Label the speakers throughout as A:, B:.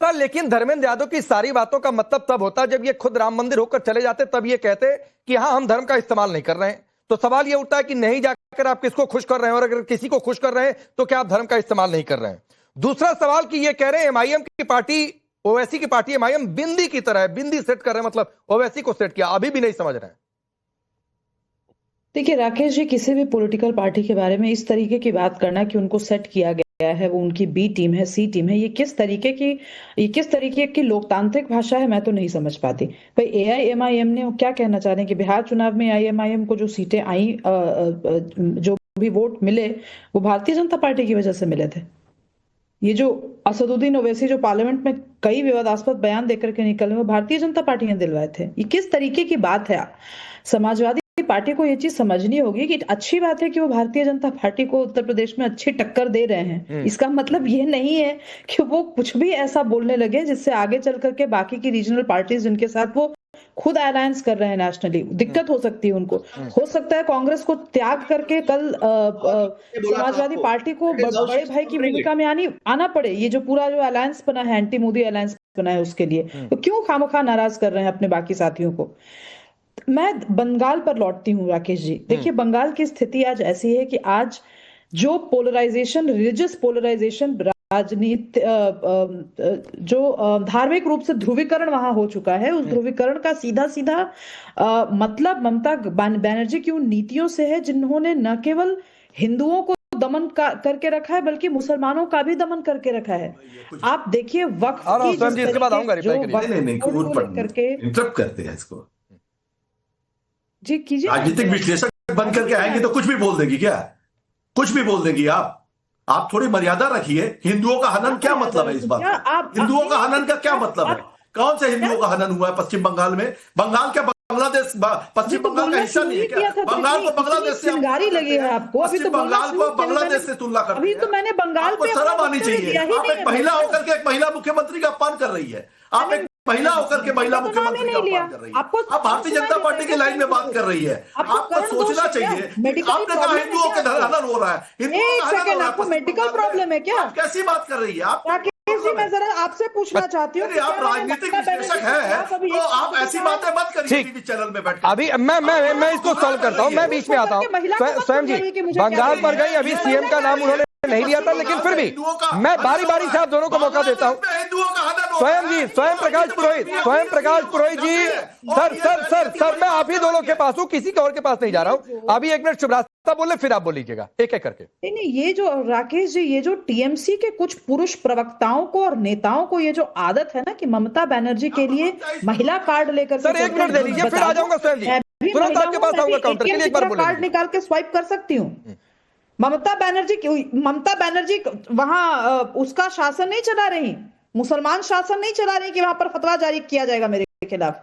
A: लेकिन धर्मेंद्र यादव की सारी बातों का मतलब तब होता जब ये खुद राम मंदिर होकर चले जाते, तब ये कहते कि हाँ हम धर्म का इस्तेमाल नहीं कर रहे हैं। तो सवाल ये उठता है कि नहीं जाकर आप किसको खुश कर रहे हैं, और अगर किसी को खुश कर रहे हैं तो क्या आप धर्म का इस्तेमाल नहीं कर रहे हैं। दूसरा सवाल कि ये कह रहे हैं एमआईएम की पार्टी, ओवैसी की पार्टी एमआईएम बिंदी की तरह है, बिंदी सेट कर रहे हैं, मतलब ओवैसी को सेट किया, अभी भी नहीं समझ रहे हैं।
B: देखिए राकेश जी, किसी भी पॉलिटिकल पार्टी के बारे में इस तरीके की बात करना कि उनको सेट किया गया है, वो उनकी बी टीम है, सी टीम है, ये किस तरीके की लोकतांत्रिक भाषा है, मैं तो नहीं समझ पाती। भाई एआईएमआईएम ने क्या कहना चाह रहे हैं कि बिहार चुनाव में एआईएमआईएम को जो सीटें आई, जो भी वोट मिले, वो भारतीय जनता पार्टी की वजह से मिले थे। ये जो असदुद्दीन ओवैसी जो पार्लियामेंट में कई विवादास्पद बयान देकर के निकले, वो भारतीय जनता पार्टी ने दिलवाए थे। ये किस तरीके की बात है? समाजवादी पार्टी को ये चीज समझनी होगी कि अच्छी बात है कि वो भारतीय जनता पार्टी को उत्तर प्रदेश में अच्छी टक्कर दे रहे हैं। इसका मतलब ये नहीं है कि वो कुछ भी ऐसा बोलने लगे जिससे आगे चल करके बाकी की रीजनल पार्टीज जिनके साथ वो खुद अलायंस कर रहे हैं नेशनली, दिक्कत हो सकती है उनको। हो सकता है कांग्रेस को त्याग करके कल समाजवादी पार्टी को बड़े भाई की भूमिका में आना पड़े। ये जो पूरा जो अलायंस बना है, एंटी मोदी अलायंस बना है, उसके लिए तो क्यों खामखा नाराज कर रहे हैं अपने बाकी साथियों को। मैं बंगाल पर लौटती हूँ राकेश जी। देखिए बंगाल की स्थिति आज ऐसी है कि आज जो पोलराइजेशन, रिलीजियस पोलराइजेशन, राजनीति, जो धार्मिक रूप से ध्रुवीकरण वहां हो चुका है, उस ध्रुवीकरण का सीधा मतलब ममता बनर्जी की उन नीतियों से है जिन्होंने न केवल हिंदुओं को दमन करके रखा है बल्कि मुसलमानों का भी दमन करके रखा है। आप देखिए वक्फ की
C: करके इंटरप्ट करते हैं इसको
B: जी कीजिए।
C: राजनीतिक विश्लेषक बन करके आएंगे तो कुछ भी बोल देगी क्या? कुछ भी बोल देगी आप थोड़ी मर्यादा रखिए। हिंदुओं का हनन क्या मतलब है इस बात का? हिंदुओं का हनन का क्या मतलब है? कौन से हिंदुओं का हनन हुआ है पश्चिम बंगाल में? बंगाल क्या बांग्लादेश पश्चिम बंगाल का हिस्सा नहीं है क्या? बंगाल को बांग्लादेश से
B: चिंगारी लगी है आपको? अभी तो
C: बंगाल को बांग्लादेश से तुलना कर,
B: अभी तो मैंने बंगाल
C: को शर्म आनी चाहिए। आप एक महिला होकर के एक महिला मुख्यमंत्री का अपमान कर रही है। आप एक महिला होकर के महिला मुख्यमंत्री का अपमान कर रही है। आप भारतीय जनता पार्टी की लाइन में बात कर रही है। आपको सोचना चाहिए। आपने कहा हिंदुओं के हनन हो रहा है,
B: हिंदुओं मेडिकल प्रॉब्लम है क्या?
C: कैसी बात कर रही है आप?
B: मैं जरा आपसे पूछना चाहती हूँ,
C: आप राजनीतिक विश्लेषक हैं तो आप ऐसी बातें मत करिए टीवी चैनल में बैठ।
A: अभी मैं इसको सॉल्व करता हूँ, मैं बीच में आता हूँ। स्वयं जी बंगाल पर गई, अभी सीएम का नाम उन्होंने नहीं लिया था, लेकिन फिर भी मैं बारी बारी से आप दोनों को मौका देता हूँ। स्वयं जी, स्वयं प्रकाश पुरोहित जी, सर मैं आप ही दोनों के पास हूँ, किसी के और के पास नहीं जा रहा हूँ। अभी एक मिनट शुभ्रास्ता बोले, फिर आप बोलिएगा एक एक करके।
B: नहीं, ये जो राकेश जी, ये जो टीएमसी के कुछ पुरुष प्रवक्ताओं को और नेताओं को ये जो आदत है ना कि ममता बनर्जी के लिए महिला कार्ड लेकर,
A: सर एक मिनट दे दीजिए, फिर आ जाऊंगा स्वयं जी, तुरंत आपके पास आऊंगा काउंटर के लिए। एक बार बोलिए।
B: कार्ड निकाल के स्वाइप कर सकती हूँ। ममता बनर्जी वहां उसका शासन नहीं चला रही, मुसलमान शासन नहीं चला रही कि वहां पर फतवा जारी किया जाएगा मेरे खिलाफ।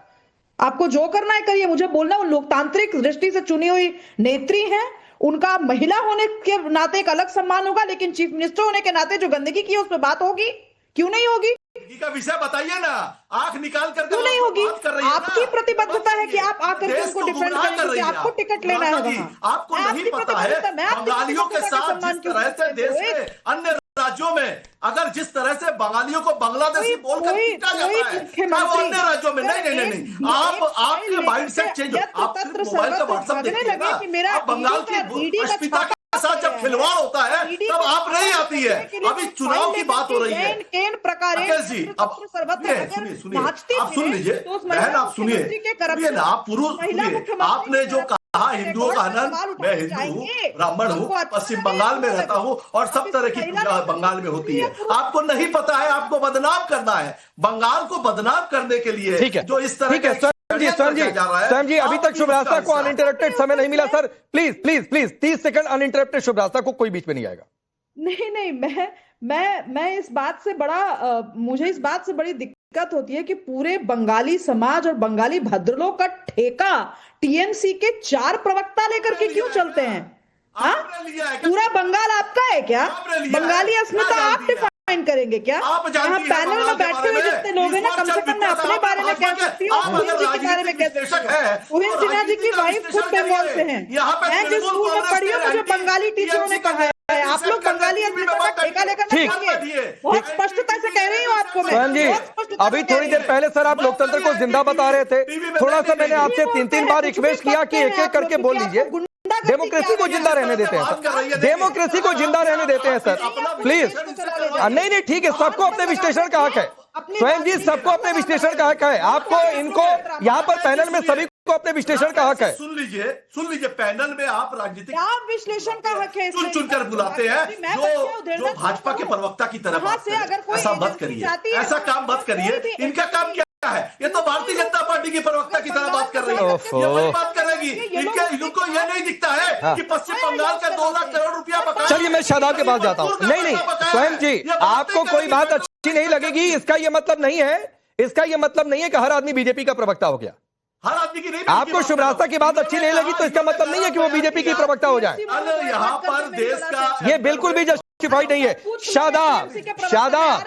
B: आपको जो करना है करिए, मुझे बोलना, वो लोकतांत्रिक दृष्टि से चुनी हुई नेत्री हैं, उनका महिला होने के नाते एक अलग सम्मान होगा, लेकिन चीफ मिनिस्टर होने के नाते जो गंदगी की है उस पर बात होगी, क्यों नहीं होगी?
C: का विषय बताइए ना, आंख निकाल कर
B: क्यों नहीं होगी? आपकी प्रतिबद्धता है कि आप आकर के उनको डिफेंड करेंगे, आपको टिकट लेना है वहां।
C: आपको नहीं पता है बंगालियों के साथ जिस तरह से देश के अन्य राज्यों में, अगर जिस तरह से बंगालियों को बांग्लादेशी बोलकर पीटा जाता है, वो अन्य राज्यों में नहीं। आपके माइंड सेट चेंज हो। आप मोबाइल का व्हाट्सएप देखिएगा, आप बंगाल की अस्मिता के साथ जब खिलवाड़ होता है तब आप नहीं आती है। अभी चुनाव की बात हो रही है जी, अब सुनिए, आप सुन लीजिए बहन, आप सुनिए ना, आप पुरुष सुनिए। आपने जो कहा हिंदुओं का हनन, मैं हिंदू हूँ, ब्राह्मण हूँ, पश्चिम बंगाल में रहता हूँ और सब तरह की पूजा बंगाल में होती है। आपको नहीं पता है, आपको बदनाम करना है। बंगाल को बदनाम करने के लिए जो इस तरह के
A: स्वयं जी अभी तक शुभ्रास्ता को अनइंटरप्टेड समय नहीं मिला। सर प्लीज 30 सेकंड अनइंटरप्टेड, शुभ्रास्ता को कोई बीच में नहीं आएगा।
B: नहीं, मैं इस बात से मुझे इस बात से बड़ी दिक्कत होती है कि पूरे बंगाली समाज और बंगाली भद्रलोक का ठेका टीएमसी के 4 प्रवक्ता लेकर के क्यों चलते हैं? हाँ, पूरा बंगाल आपका है क्या? बंगाली अस्मिता आप डिफाइन करेंगे क्या? यहाँ पैनल में बैठे हुए जितने लोग हैं ना, कम से कम मैं अपने बारे में कह सकती हूँ, मोहित जी के बारे में कह सकती हूँ। मोहित सिन्हा जी की वाइफ खुद बंगाल से हैं। मैं जिस स्कूल में पढ़ी हूँ, मुझे बंगाली टीचरों ने कहा है आप लोग बंगाली अस्मिता का ठेका लेकर मत खाइए। बहुत स्पष्टता से कह रही हूँ आपको मैं।
A: स्वयं जी, अभी थोड़ी देर पहले सर आप लोकतंत्र को जिंदा बता रहे थे, थोड़ा सा मैंने आपसे 3-3 बार रिक्वेस्ट किया कि एक एक करके बोल लीजिए। डेमोक्रेसी को जिंदा रहने देते हैं सर, डेमोक्रेसी को जिंदा रहने देते हैं सर, प्लीज। नहीं ठीक है, सबको अपने विश्लेषण का हक है स्वयं जी, सबको अपने विश्लेषण का हक है। आपको इनको यहाँ पर पैनल में सभी को अपने विश्लेषण का हक है।
C: सुन लीजिए पैनल में आप राजनीतिक
B: विश्लेषण का हक है,
C: चुनकर बुलाते हैं जो भाजपा के प्रवक्ता की तरफ। ऐसा मत करिए, ऐसा काम मत करिए। इनका काम क्या है? ये तो भारतीय जनता पार्टी की प्रवक्ता की तरह बात कर रही है, ये वही बात करेगी। इनको ये नहीं दिखता है कि पश्चिम बंगाल का 2 लाख करोड़ रुपया बकाया।
A: चलिए मैं शादाब के पास जाता हूँ। नहीं स्वयं जी, आपको कोई बात अच्छी नहीं लगेगी, इसका ये मतलब नहीं है, इसका ये मतलब नहीं है कि हर आदमी बीजेपी का प्रवक्ता हो गया।
C: हर आदमी की नहीं।
A: आपको शुभ रास्ता की बात अच्छी नहीं लगी तो इसका मतलब नहीं है कि वो बीजेपी की प्रवक्ता हो जाए।
C: यहाँ पर देश का
A: ये बिल्कुल भी जस्टिफाइड नहीं है। शादाब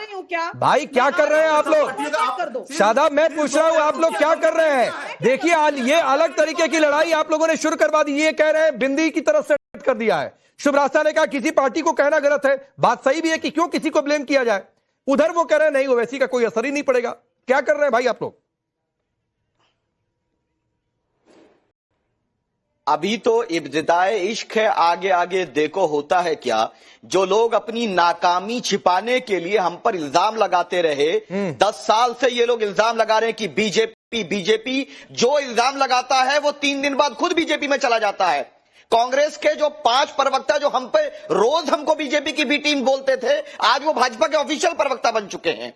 A: भाई क्या कर रहे हैं आप लोग? शादाब मैं पूछ रहा हूं आप लोग क्या कर रहे हैं? देखिए ये अलग तरीके की लड़ाई आप लोगों ने शुरू करवा दी। ये कह रहे हैं बिंदी की तरफ सेट कर दिया है। शुभ रास्ता ने कहा किसी पार्टी को कहना गलत है, बात सही भी है कि क्यों किसी को ब्लेम किया जाए। उधर वो कह रहे हैं नहीं ओवैसी का कोई असर ही नहीं पड़ेगा। क्या कर रहे हैं भाई आप लोग?
D: अभी तो इब्तिदाए इश्क है, आगे आगे देखो होता है क्या। जो लोग अपनी नाकामी छिपाने के लिए हम पर इल्जाम लगाते रहे, 10 साल से ये लोग इल्जाम लगा रहे हैं कि बीजेपी जो इल्जाम लगाता है वो 3 दिन बाद खुद बीजेपी में चला जाता है। कांग्रेस के जो 5 प्रवक्ता जो हम पे रोज हमको बीजेपी की बी टीम बोलते थे, आज वो भाजपा के ऑफिशियल प्रवक्ता बन चुके हैं।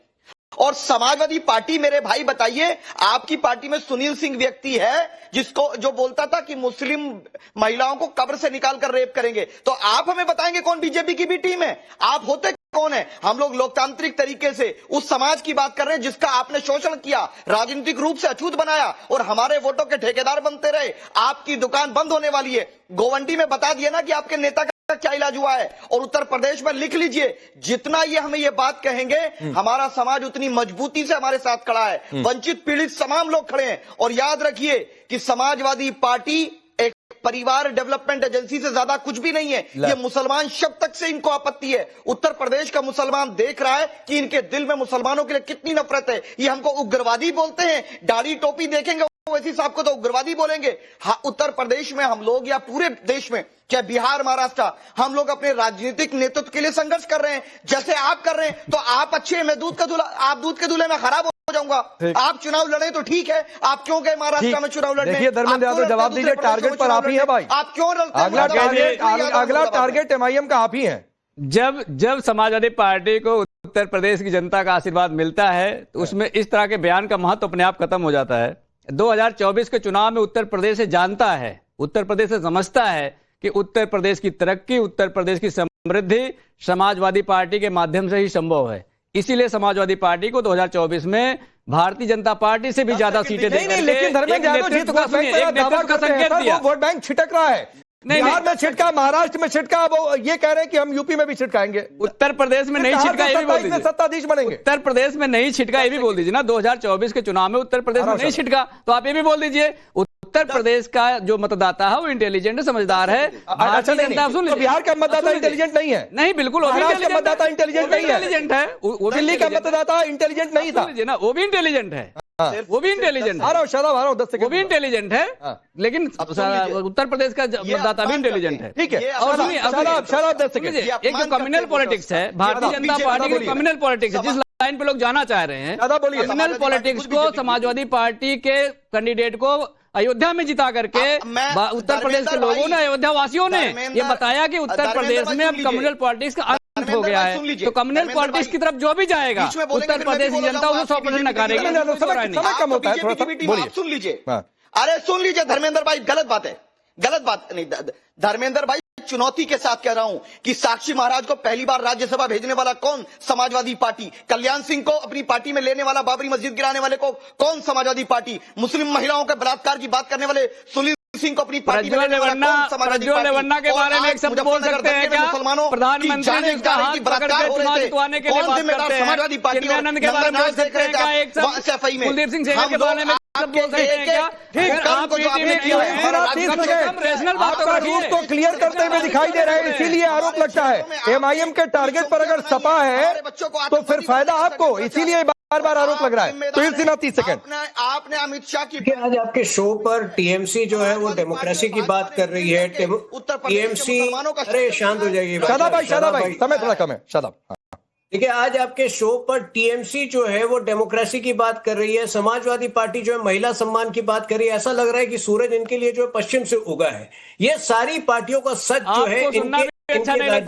D: और समाजवादी पार्टी, मेरे भाई बताइए, आपकी पार्टी में सुनील सिंह व्यक्ति है जिसको जो बोलता था कि मुस्लिम महिलाओं को कब्र से निकाल कर रेप करेंगे। तो आप हमें बताएंगे कौन बीजेपी की बी टीम है? आप होते कौन है? हम लोग लोकतांत्रिक तरीके से उस समाज की बात कर रहे हैं जिसका आपने शोषण किया, राजनीतिक रूप से अछूत बनाया और हमारे वोटों के ठेकेदार बनते रहे। आपकी दुकान बंद होने वाली है। गोवंडी में बता दिया ना कि आपके नेता क्या इलाज हुआ है। और उत्तर प्रदेश में लिख लीजिए, जितना ये हमें ये बात कहेंगे हमारा समाज उतनी मजबूती से हमारे साथ खड़ा है। वंचित पीड़ित तमाम लोग खड़े हैं। और याद रखिए कि समाजवादी पार्टी एक परिवार डेवलपमेंट एजेंसी से ज्यादा कुछ भी नहीं है। ये मुसलमान शब्द तक से इनको आपत्ति है। उत्तर प्रदेश का मुसलमान देख रहा है कि इनके दिल में मुसलमानों के लिए कितनी नफरत है। ये हमको उग्रवादी बोलते हैं, दाढ़ी टोपी देखेंगे वैसी साहब को तो उग्रवादी बोलेंगे। हाँ, उत्तर प्रदेश में हम लोग या पूरे देश में, चाहे बिहार महाराष्ट्र, हम लोग अपने राजनीतिक नेतृत्व के लिए संघर्ष कर रहे हैं जैसे आप कर रहे हैं। तो आप अच्छे, मैं दूध का दूल्हा, आप दूध के दूल्हे में खराब हो जाऊंगा। आप चुनाव लड़े तो ठीक है, आप क्यों गए महाराष्ट्र में चुनाव लड़ने?
A: देखिए धर्मेंद्र यादव जवाब दीजिए, टारगेट पर आप ही है भाई।
D: आप क्यों लड़ते?
A: अगला टारगेट एमआईएम का आप ही है।
E: जब समाजवादी पार्टी को उत्तर प्रदेश की जनता का आशीर्वाद मिलता है तो उसमें इस तरह के बयान का महत्व अपने आप खत्म हो जाता है। 2024 के चुनाव में उत्तर प्रदेश से जानता है, उत्तर प्रदेश से समझता है कि उत्तर प्रदेश की तरक्की, उत्तर प्रदेश की समृद्धि समाजवादी पार्टी के माध्यम से ही संभव है। इसीलिए समाजवादी पार्टी को 2024 में भारतीय जनता पार्टी से भी ज्यादा सीटें देकर
A: लेकिन धर्मेंद्र यादव का संकेत दिया। वोट बैंक छिटक रहा है, बिहार में छिटका, महाराष्ट्र में छिटका, वो ये कह रहे हैं कि हम यूपी में भी छिटकाएंगे।
E: उत्तर प्रदेश में नहीं छिटका ये भी बोल दीजिए,
A: सत्ताधीश बनेंगे।
E: उत्तर प्रदेश में नहीं छिटका ये भी बोल दीजिए ना। 2024 के चुनाव में उत्तर प्रदेश में नहीं छिटका तो आप ये भी बोल दीजिए। उत्तर प्रदेश का जो मतदाता है वो इंटेलिजेंट है, समझदार है।
A: अच्छा जनता सुन लीजिए, बिहार का मतदाता इंटेलिजेंट नहीं है।
E: नहीं, बिल्कुल
A: मतदाता इंटेलिजेंट नहीं है,
E: इंटेलिजेंट है।
A: दिल्ली का मतदाता इंटेलिजेंट नहीं था
E: ना, वो भी इंटेलिजेंट है, वो भी इंटेलिजेंट है।
A: 10 सेकंड,
E: वो भी इंटेलिजेंट है, लेकिन उत्तर प्रदेश का मतदाता भी इंटेलिजेंट है।
A: ठीक है,
E: और सुनिए,
A: 10 सेकंड।
E: एक जो कम्युनल पॉलिटिक्स है, भारतीय जनता पार्टी की कम्युनल पॉलिटिक्स है, जिस लाइन पे लोग जाना चाह रहे हैं, कम्युनल पॉलिटिक्स को समाजवादी पार्टी के कैंडिडेट को अयोध्या में जिता करके उत्तर प्रदेश के लोगों ने, अयोध्या वासियों ने ये बताया कि उत्तर प्रदेश में अब कम्युनल पॉलिटिक्स का अंत हो गया है। तो कम्युनल पॉलिटिक्स की तरफ जो भी जाएगा उत्तर प्रदेश की जनता उसे 100% नकारेगी।
D: सुन लीजिए, अरे सुन लीजिए धर्मेंद्र भाई, गलत बात है, गलत बात नहीं धर्मेंद्र भाई। चुनौती के साथ कह रहा हूं कि साक्षी महाराज को पहली बार राज्यसभा भेजने वाला कौन? समाजवादी पार्टी। कल्याण सिंह को अपनी पार्टी में लेने वाला, बाबरी मस्जिद गिराने वाले को कौन? समाजवादी पार्टी। मुस्लिम महिलाओं के बलात्कार की बात करने वाले सुनील सिंह को अपनी पार्टी में लेने वाला कौन? समाजवादी पार्टी।
E: के बारे में एक शब्द बोल सकते हैं क्या?
D: मुसलमानों
E: प्रधानमंत्री जी का हाथ पकड़ के चुनाव जितवाने के लिए बात करते हैं।
D: समाजवादी पार्टी
E: के बारे में बोल सकते हैं क्या? एक शब्द कुलदीप सिंह सेंगर के बारे में बोल सकते हैं क्या? अगर आप मीटिंग में नहीं आए हैं, आप कम से कम रेशनल बात तो
A: आपका
E: रखिए।
A: रूप तो क्लियर करते हुए दिखाई दे रहे हैं, इसीलिए आरोप लगता है एमआईएम के टारगेट पर अगर सपा है तो फिर फायदा आपको, इसीलिए बार बार आरोप लग रहा है। तो ये सिन्हा 30 सेकंड।
D: आपने अमित शाह की
F: आज आपके शो पर टीएमसी जो है वो डेमोक्रेसी की बात कर रही है। टीएमसी, अरे शांत हो जाइए
A: शादाब भाई, समय थोड़ा कम है, शादाब।
F: देखिए, आज आपके शो पर टीएमसी जो है वो डेमोक्रेसी की बात कर रही है, समाजवादी पार्टी जो है महिला सम्मान की बात कर रही है। ऐसा लग रहा है कि सूरज इनके लिए जो है पश्चिम से उगा है। ये सारी पार्टियों का सच जो है
E: आपको सुनना भी अच्छा नहीं लगता